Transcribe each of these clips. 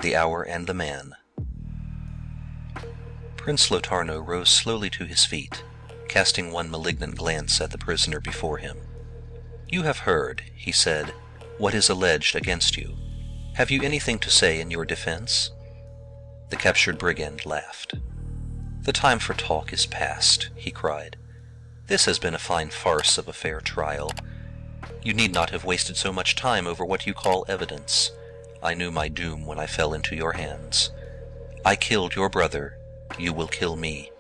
The Hour and the Man. Prince Lotarno rose slowly to his feet, casting one malignant glance at the prisoner before him. "You have heard," he said, "what is alleged against you. Have you anything to say in your defense?" The captured brigand laughed. "The time for talk is past," he cried. "This has been a fine farce of a fair trial. You need not have wasted so much time over what you call evidence. I knew my doom when I fell into your hands. I killed your brother. You will kill me.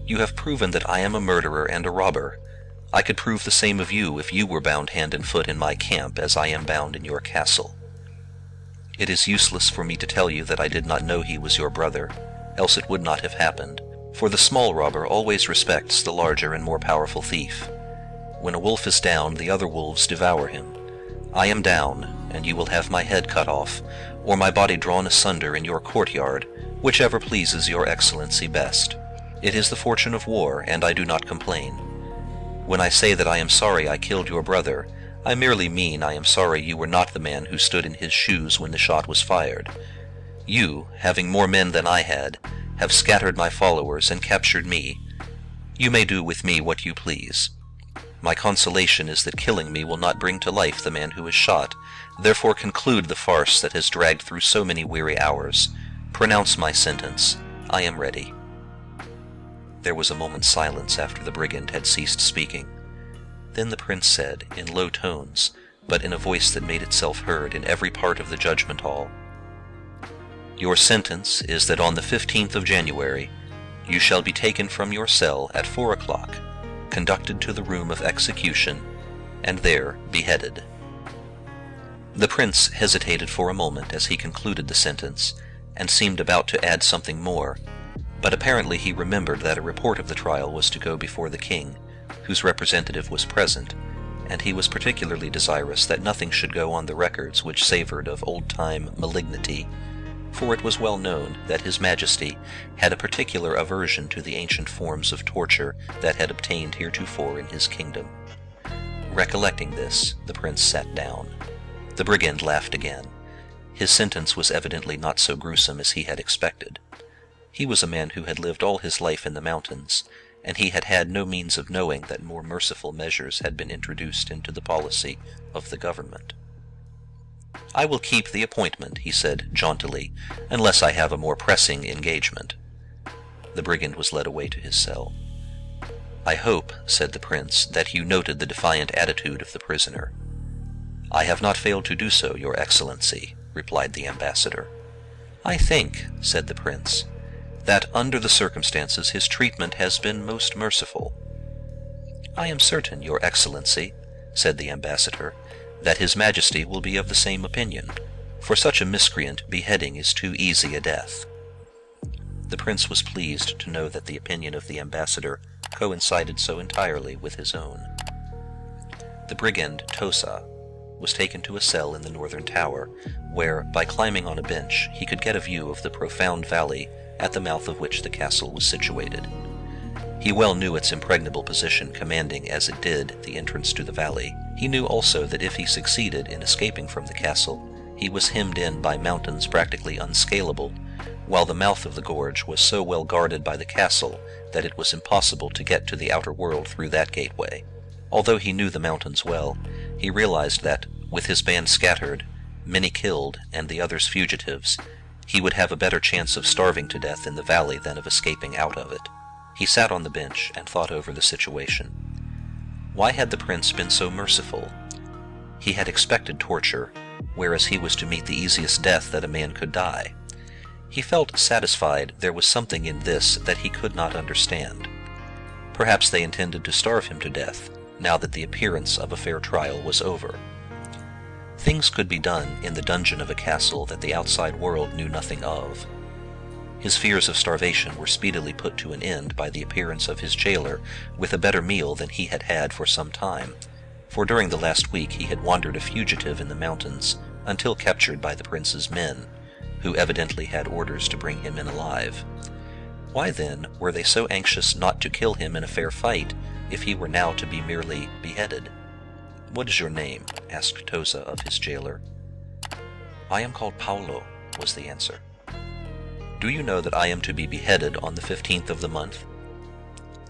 You have proven that I am a murderer and a robber. I could prove the same of you if you were bound hand and foot in my camp as I am bound in your castle. It is useless for me to tell you that I did not know he was your brother, else it would not have happened, for the small robber always respects the larger and more powerful thief. When a wolf is down, the other wolves devour him. I am down, and you will have my head cut off, or my body drawn asunder in your courtyard, whichever pleases your excellency best. It is the fortune of war, and I do not complain. When I say that I am sorry I killed your brother, I merely mean I am sorry you were not the man who stood in his shoes when the shot was fired. You, having more men than I had, have scattered my followers and captured me. You may do with me what you please. My consolation is that killing me will not bring to life the man who is shot. Therefore conclude the farce that has dragged through so many weary hours. Pronounce my sentence. I am ready." There was a moment's silence after the brigand had ceased speaking. Then the prince said, in low tones, but in a voice that made itself heard in every part of the judgment hall, "Your sentence is that on the 15th of January you shall be taken from your cell at 4 o'clock, conducted to the room of execution, and there beheaded." The prince hesitated for a moment as he concluded the sentence, and seemed about to add something more, but apparently he remembered that a report of the trial was to go before the king, whose representative was present, and he was particularly desirous that nothing should go on the records which savored of old-time malignity, for it was well known that His Majesty had a particular aversion to the ancient forms of torture that had obtained heretofore in his kingdom. Recollecting this, the prince sat down. The brigand laughed again. His sentence was evidently not so gruesome as he had expected. He was a man who had lived all his life in the mountains, and he had had no means of knowing that more merciful measures had been introduced into the policy of the government. "I will keep the appointment," he said jauntily, "unless I have a more pressing engagement." The brigand was led away to his cell. "I hope," said the prince, "that you noted the defiant attitude of the prisoner." "I have not failed to do so, your excellency," replied the ambassador. "I think," said the prince, "that under the circumstances his treatment has been most merciful." "I am certain, your excellency," said the ambassador, "that His Majesty will be of the same opinion. For such a miscreant, beheading is too easy a death." The prince was pleased to know that the opinion of the ambassador coincided so entirely with his own. The brigand, Tosa, was taken to a cell in the northern tower, where, by climbing on a bench, he could get a view of the profound valley at the mouth of which the castle was situated. He well knew its impregnable position, commanding, as it did, the entrance to the valley. He knew also that if he succeeded in escaping from the castle, he was hemmed in by mountains practically unscalable, while the mouth of the gorge was so well guarded by the castle that it was impossible to get to the outer world through that gateway. Although he knew the mountains well, he realized that, with his band scattered, many killed, and the others fugitives, he would have a better chance of starving to death in the valley than of escaping out of it. He sat on the bench and thought over the situation. Why had the prince been so merciful? He had expected torture, whereas he was to meet the easiest death that a man could die. He felt satisfied there was something in this that he could not understand. Perhaps they intended to starve him to death, now that the appearance of a fair trial was over. Things could be done in the dungeon of a castle that the outside world knew nothing of. His fears of starvation were speedily put to an end by the appearance of his jailer with a better meal than he had had for some time, for during the last week he had wandered a fugitive in the mountains until captured by the prince's men, who evidently had orders to bring him in alive. Why then were they so anxious not to kill him in a fair fight if he were now to be merely beheaded? "What is your name?" asked Tosa of his jailer. "I am called Paulo," was the answer. "Do you know that I am to be beheaded on the 15th of the month?"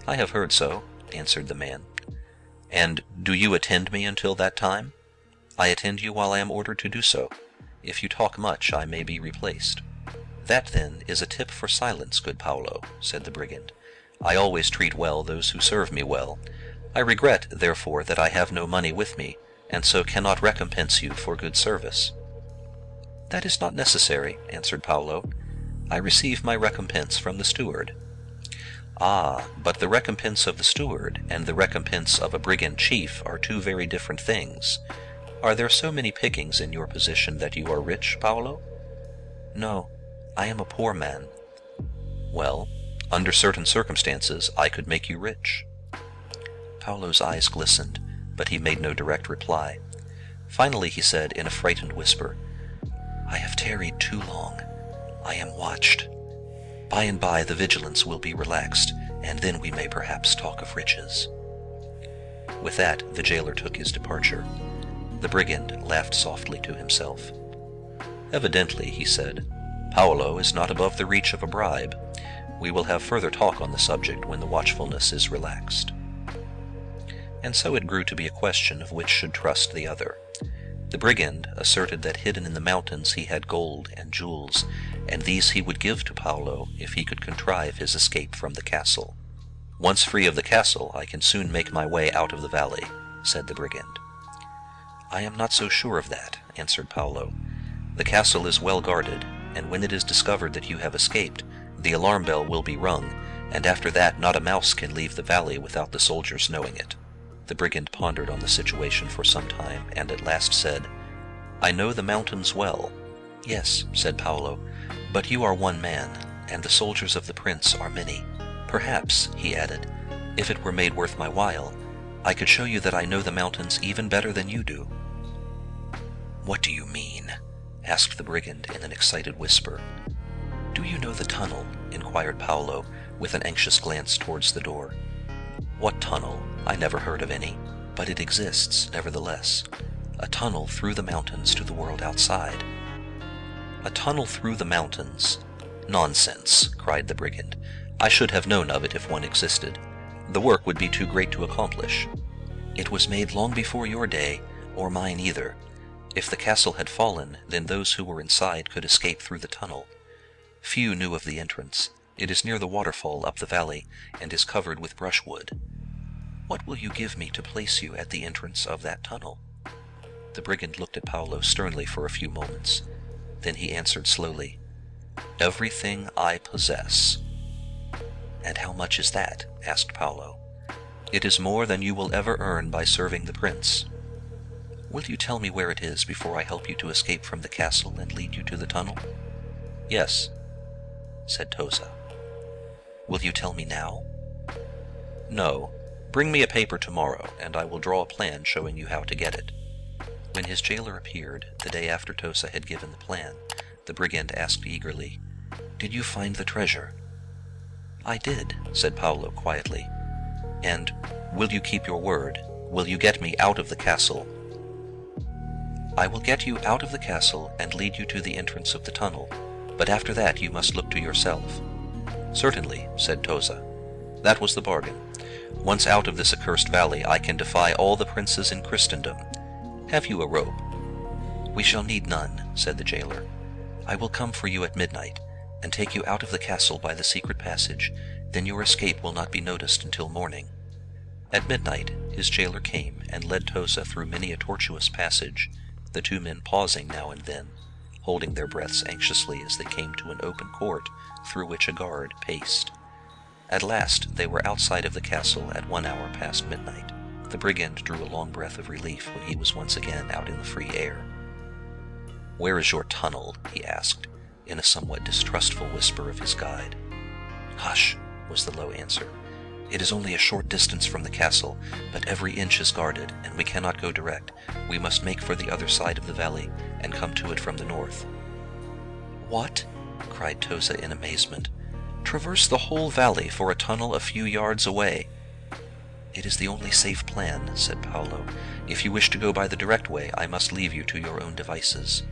"I have heard so," answered the man. "And do you attend me until that time?" "I attend you while I am ordered to do so. If you talk much, I may be replaced." "That, then, is a tip for silence, good Paolo," said the brigand. "I always treat well those who serve me well. I regret, therefore, that I have no money with me, and so cannot recompense you for good service." "That is not necessary," answered Paolo. "I receive my recompense from the steward." "Ah, but the recompense of the steward and the recompense of a brigand chief are two very different things. Are there so many pickings in your position that you are rich, Paolo?" "No, I am a poor man." "Well, under certain circumstances I could make you rich." Paolo's eyes glistened, but he made no direct reply. Finally he said in a frightened whisper, "I have tarried too long. I am watched. By and by the vigilance will be relaxed, and then we may perhaps talk of riches." With that the jailer took his departure. The brigand laughed softly to himself. "Evidently," he said, "Paolo is not above the reach of a bribe. We will have further talk on the subject when the watchfulness is relaxed." And so it grew to be a question of which should trust the other. The brigand asserted that hidden in the mountains he had gold and jewels, and these he would give to Paolo if he could contrive his escape from the castle. "Once free of the castle, I can soon make my way out of the valley," said the brigand. "I am not so sure of that," answered Paolo. "The castle is well guarded, and when it is discovered that you have escaped, the alarm bell will be rung, and after that not a mouse can leave the valley without the soldiers knowing it." The brigand pondered on the situation for some time, and at last said, "I know the mountains well." "Yes," said Paolo, "but you are one man, and the soldiers of the prince are many. Perhaps," he added, "if it were made worth my while, I could show you that I know the mountains even better than you do." "What do you mean?" asked the brigand in an excited whisper. "Do you know the tunnel?" inquired Paolo, with an anxious glance towards the door. "What tunnel? I never heard of any, but it exists, nevertheless. A tunnel through the mountains to the world outside." "A tunnel through the mountains? Nonsense!" cried the brigand. "I should have known of it if one existed. The work would be too great to accomplish." "It was made long before your day, or mine either. If the castle had fallen, then those who were inside could escape through the tunnel. Few knew of the entrance. It is near the waterfall up the valley, and is covered with brushwood. What will you give me to place you at the entrance of that tunnel?" The brigand looked at Paolo sternly for a few moments. Then he answered slowly, "Everything I possess." "And how much is that?" asked Paolo. "It is more than you will ever earn by serving the prince." "Will you tell me where it is before I help you to escape from the castle and lead you to the tunnel?" "Yes," said Tosa. "Will you tell me now?" "No. Bring me a paper tomorrow, and I will draw a plan showing you how to get it." When his jailer appeared, the day after Tosa had given the plan, the brigand asked eagerly, "Did you find the treasure?" "I did," said Paolo quietly. "And will you keep your word? Will you get me out of the castle?" "I will get you out of the castle and lead you to the entrance of the tunnel, but after that you must look to yourself." "Certainly," said Tosa. That was the bargain. Once out of this accursed valley, I can defy all the princes in Christendom. Have you a rope?" "We shall need none," said the jailer. "I will come for you at midnight, and take you out of the castle by the secret passage. Then your escape will not be noticed until morning." At midnight his jailer came and led Tosa through many a tortuous passage, the two men pausing now and then, holding their breaths anxiously as they came to an open court through which a guard paced. At last they were outside of the castle at 1 hour past midnight. The brigand drew a long breath of relief when he was once again out in the free air. "Where is your tunnel?" he asked, in a somewhat distrustful whisper of his guide. "Hush," was the low answer. "It is only a short distance from the castle, but every inch is guarded, and we cannot go direct. We must make for the other side of the valley, and come to it from the north." "What?" cried Tosa in amazement. "Traverse the whole valley for a tunnel a few yards away?" "It is the only safe plan," said Paolo. "If you wish to go by the direct way, I must leave you to your own devices."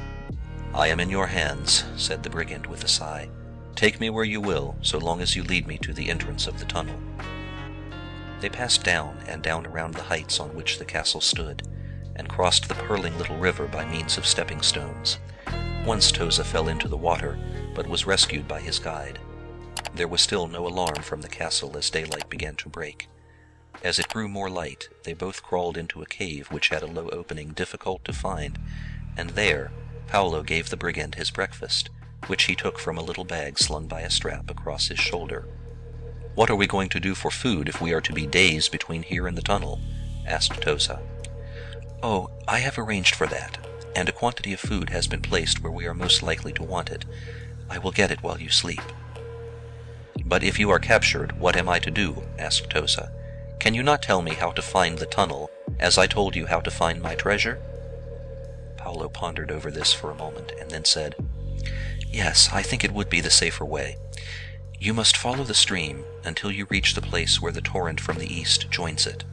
"I am in your hands," said the brigand with a sigh. "Take me where you will, so long as you lead me to the entrance of the tunnel." They passed down and down around the heights on which the castle stood, and crossed the purling little river by means of stepping stones. Once Toza fell into the water, but was rescued by his guide. There was still no alarm from the castle as daylight began to break. As it grew more light, they both crawled into a cave which had a low opening difficult to find, and there Paolo gave the brigand his breakfast, which he took from a little bag slung by a strap across his shoulder. "What are we going to do for food if we are to be days between here and the tunnel?" asked Toza. "Oh, I have arranged for that, and a quantity of food has been placed where we are most likely to want it. I will get it while you sleep." "But if you are captured, what am I to do?" asked Toza. "Can you not tell me how to find the tunnel, as I told you how to find my treasure?" Paolo pondered over this for a moment, and then said, "Yes, I think it would be the safer way. You must follow the stream until you reach the place where the torrent from the east joins it.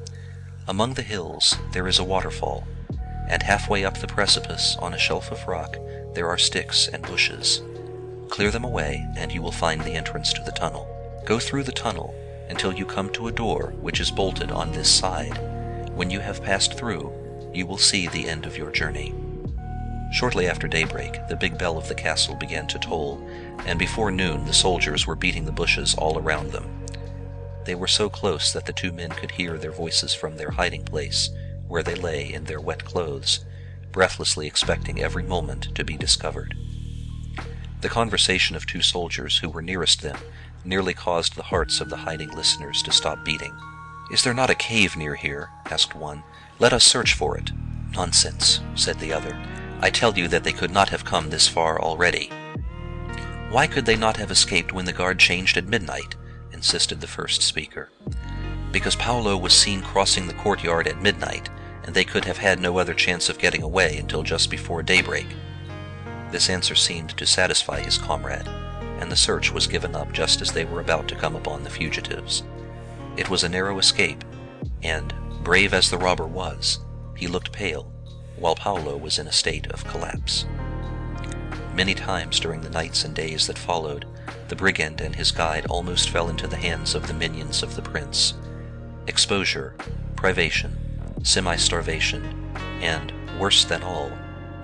Among the hills there is a waterfall, and halfway up the precipice on a shelf of rock there are sticks and bushes. Clear them away, and you will find the entrance to the tunnel. Go through the tunnel until you come to a door which is bolted on this side. When you have passed through, you will see the end of your journey." Shortly after daybreak, the big bell of the castle began to toll, and before noon the soldiers were beating the bushes all around them. They were so close that the two men could hear their voices from their hiding place, where they lay in their wet clothes, breathlessly expecting every moment to be discovered. The conversation of two soldiers who were nearest them nearly caused the hearts of the hiding listeners to stop beating. "Is there not a cave near here?" asked one. "Let us search for it." "Nonsense," said the other. "I tell you that they could not have come this far already." "Why could they not have escaped when the guard changed at midnight?" insisted the first speaker. "Because Paolo was seen crossing the courtyard at midnight, and they could have had no other chance of getting away until just before daybreak." This answer seemed to satisfy his comrade, and the search was given up just as they were about to come upon the fugitives. It was a narrow escape, and, brave as the robber was, he looked pale, while Paolo was in a state of collapse. Many times during the nights and days that followed, the brigand and his guide almost fell into the hands of the minions of the prince. Exposure, privation, semi-starvation, and, worse than all,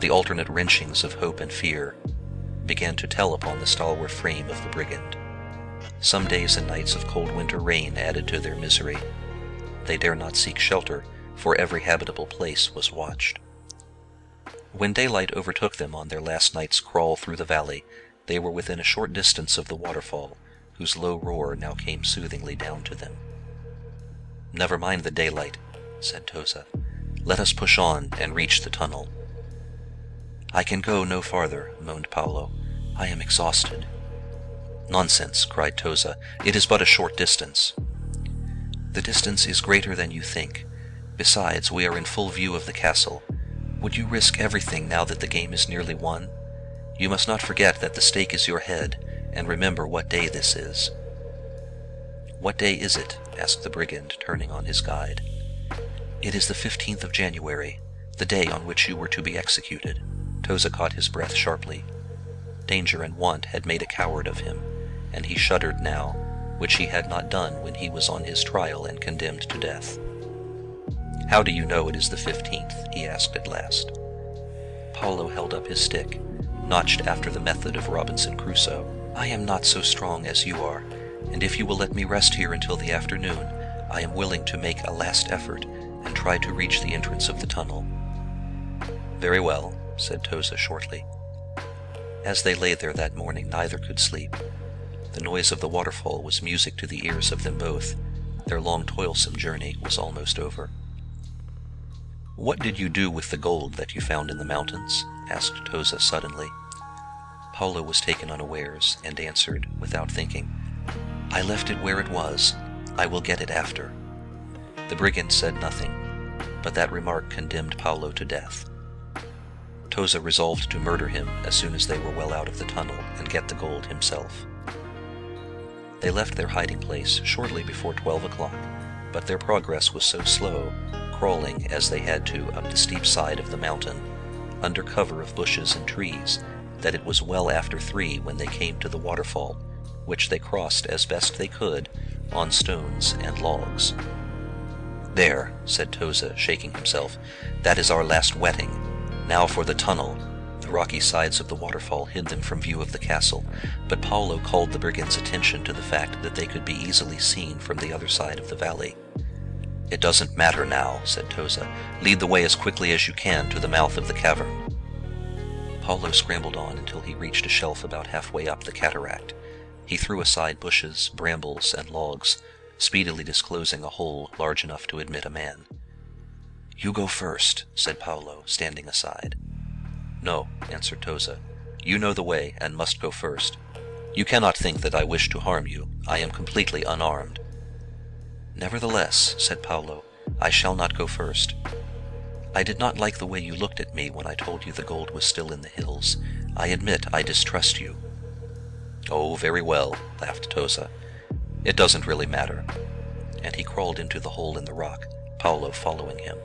the alternate wrenchings of hope and fear, began to tell upon the stalwart frame of the brigand. Some days and nights of cold winter rain added to their misery. They dare not seek shelter, for every habitable place was watched. When daylight overtook them on their last night's crawl through the valley, they were within a short distance of the waterfall, whose low roar now came soothingly down to them. "Never mind the daylight," said Toza. "Let us push on and reach the tunnel." "I can go no farther," moaned Paolo. "I am exhausted." "Nonsense," cried Toza. "It is but a short distance." "The distance is greater than you think. Besides, we are in full view of the castle. Would you risk everything now that the game is nearly won? You must not forget that the stake is your head, and remember what day this is." "What day is it?" asked the brigand, turning on his guide. "It is the 15th of January, the day on which you were to be executed." Toza caught his breath sharply. Danger and want had made a coward of him, and he shuddered now, which he had not done when he was on his trial and condemned to death. "How do you know it is the 15th?" he asked at last. Paolo held up his stick, notched after the method of Robinson Crusoe. "I am not so strong as you are, and if you will let me rest here until the afternoon, I am willing to make a last effort and try to reach the entrance of the tunnel." "Very well," said Toza shortly. As they lay there that morning, neither could sleep. The noise of the waterfall was music to the ears of them both. Their long toilsome journey was almost over. "What did you do with the gold that you found in the mountains?" asked Toza suddenly. Paolo was taken unawares, and answered, without thinking, "I left it where it was. I will get it after." The brigand said nothing, but that remark condemned Paolo to death. Toza resolved to murder him as soon as they were well out of the tunnel and get the gold himself. They left their hiding place shortly before 12 o'clock, but their progress was so slow, crawling as they had to up the steep side of the mountain, under cover of bushes and trees, that it was well after 3 when they came to the waterfall, which they crossed as best they could on stones and logs. "There," said Toza, shaking himself, "that is our last wetting. Now for the tunnel." The rocky sides of the waterfall hid them from view of the castle, but Paolo called the brigands' attention to the fact that they could be easily seen from the other side of the valley. "It doesn't matter now," said Toza. "Lead the way as quickly as you can to the mouth of the cavern." Paolo scrambled on until he reached a shelf about halfway up the cataract. He threw aside bushes, brambles, and logs, speedily disclosing a hole large enough to admit a man. "You go first," said Paolo, standing aside. "No," answered Toza. "You know the way and must go first. You cannot think that I wish to harm you. I am completely unarmed." "Nevertheless," said Paolo, "I shall not go first. I did not like the way you looked at me when I told you the gold was still in the hills. I admit I distrust you." "Oh, very well," laughed Toza. "It doesn't really matter." And he crawled into the hole in the rock, Paolo following him.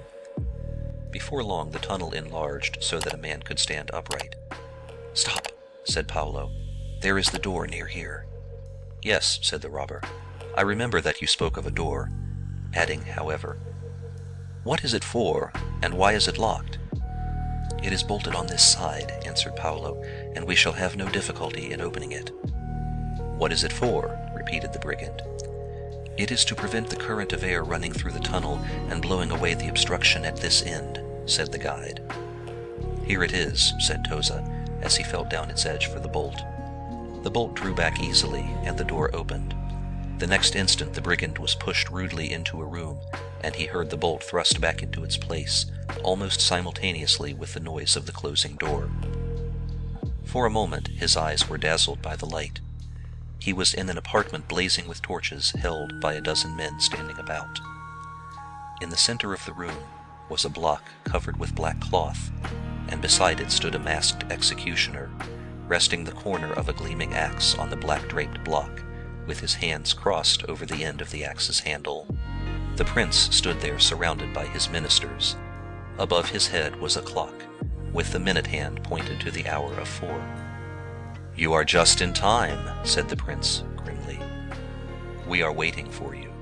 Before long the tunnel enlarged so that a man could stand upright. "Stop," said Paolo. "There is the door near here." "Yes," said the robber. "I remember that you spoke of a door," adding, however, "What is it for, and why is it locked?" "It is bolted on this side," answered Paolo, "and we shall have no difficulty in opening it." "What is it for?" repeated the brigand. "It is to prevent the current of air running through the tunnel and blowing away the obstruction at this end," said the guide. "Here it is," said Toza, as he felt down its edge for the bolt. The bolt drew back easily, and the door opened. The next instant the brigand was pushed rudely into a room, and he heard the bolt thrust back into its place, almost simultaneously with the noise of the closing door. For a moment his eyes were dazzled by the light. He was in an apartment blazing with torches held by a dozen men standing about. In the center of the room was a block covered with black cloth, and beside it stood a masked executioner, resting the corner of a gleaming axe on the black-draped block, with his hands crossed over the end of the axe's handle. The prince stood there surrounded by his ministers. Above his head was a clock, with the minute hand pointed to the hour of 4. "You are just in time," said the prince grimly. "We are waiting for you."